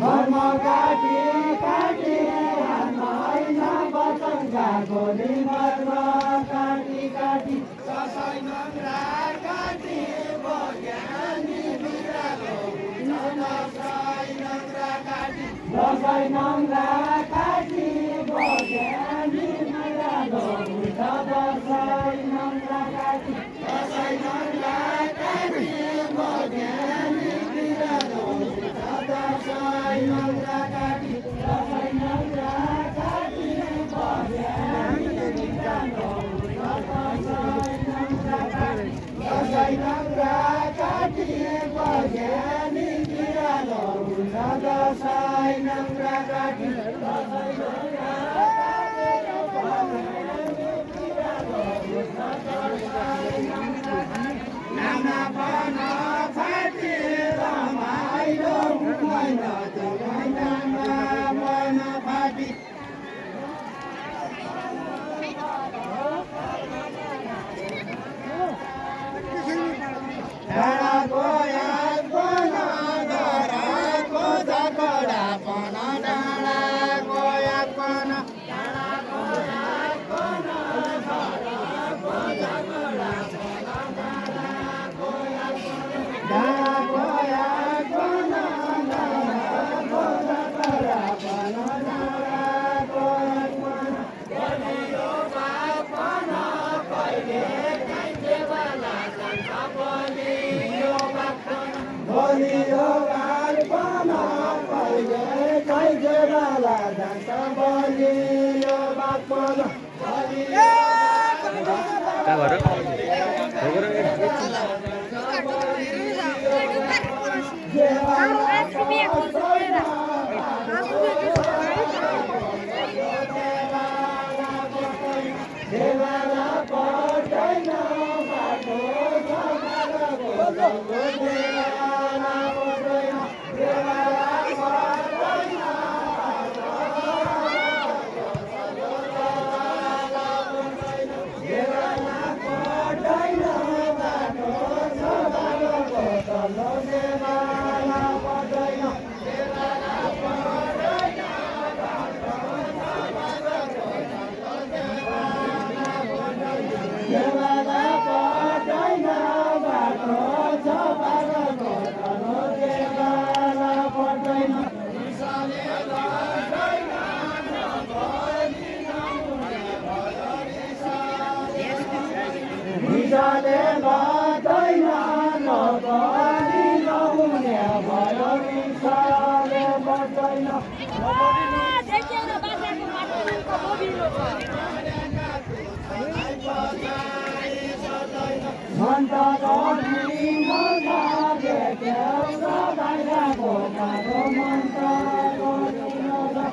मर्म काटी काटी होइन बचनका गोली मर्म काटी काटी कसै नम्रा काटी बग्यानी बिरालो दसै नम्रा काटी दसै नम्रा काटी बग्यानी बिरालो दसै नम्रा काटी दसै नम्रा काटी बग्यानी बिरालो दसै नम्रा काटी दसै नम्रा काटी बग्यानी बिरालो दसै नम्रा काटी बग्यानी बिरालो दसै नम्रा काटी दसै नम्रा नाना पान फाटी रमाइलो हुँदैन जगाइ नाना पान फाटी डाँडाको याद पन गराको झगडा पन डाँडाको याद पन डाँडाको याद पन गराको झगडा डाँडाको याद पन गराको झगडा पन डाँडाको याद पन बलियो बात पन कहिले काहीँ देवाला जान्छ बलियो बात पन बलियो बात पन कहिले काहीँ देवाला जान्छ बलियो बात पन बलियो देवाला पर्दैन बाटो देवाला पर्दैन देवाला पर्दैन देवाला पर्दैन बाटो तल्लो देवाला पर्दैन देवाला पर्दैन देवाला पर्दैन बाटो छ बाटो तल्लो देवाला पर्दैन विषले लड्दैन नबली नहुने भयो विषले लड्दैन नबली नहुने भयो विषले पर्दैन मन्त गरी नजा देख्यौ बाहिरको बाटो मन्त गरी नजा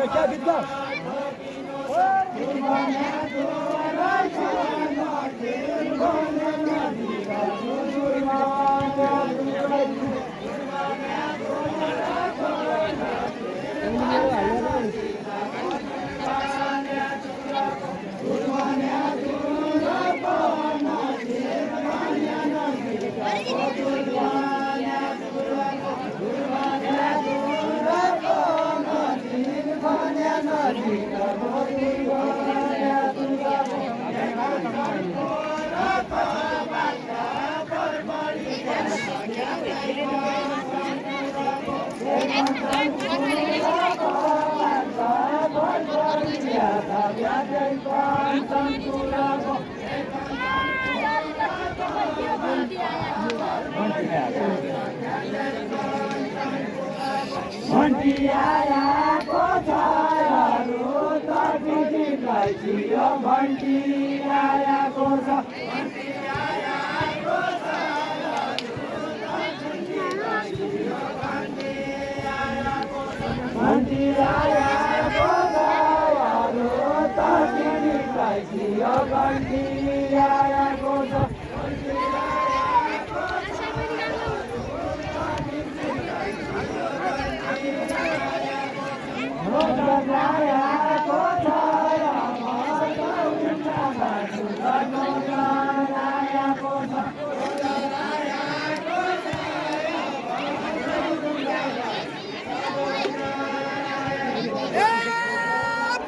क्या कितना आयाको छ तर्फिटीलाई छियो घन्टी आयाको छ घन्टी आयाको छ तर्फिटीलाई छियो घन्टी आयाको छ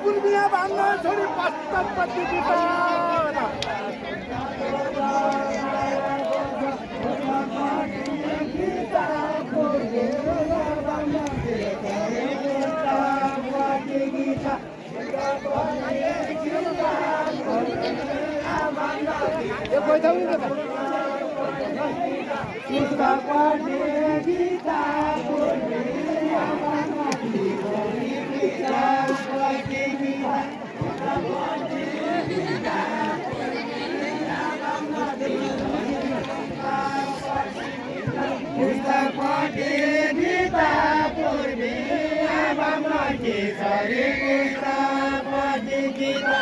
पूर्णिया भान्दा छोडी पश्चातपट्टि गीता Gita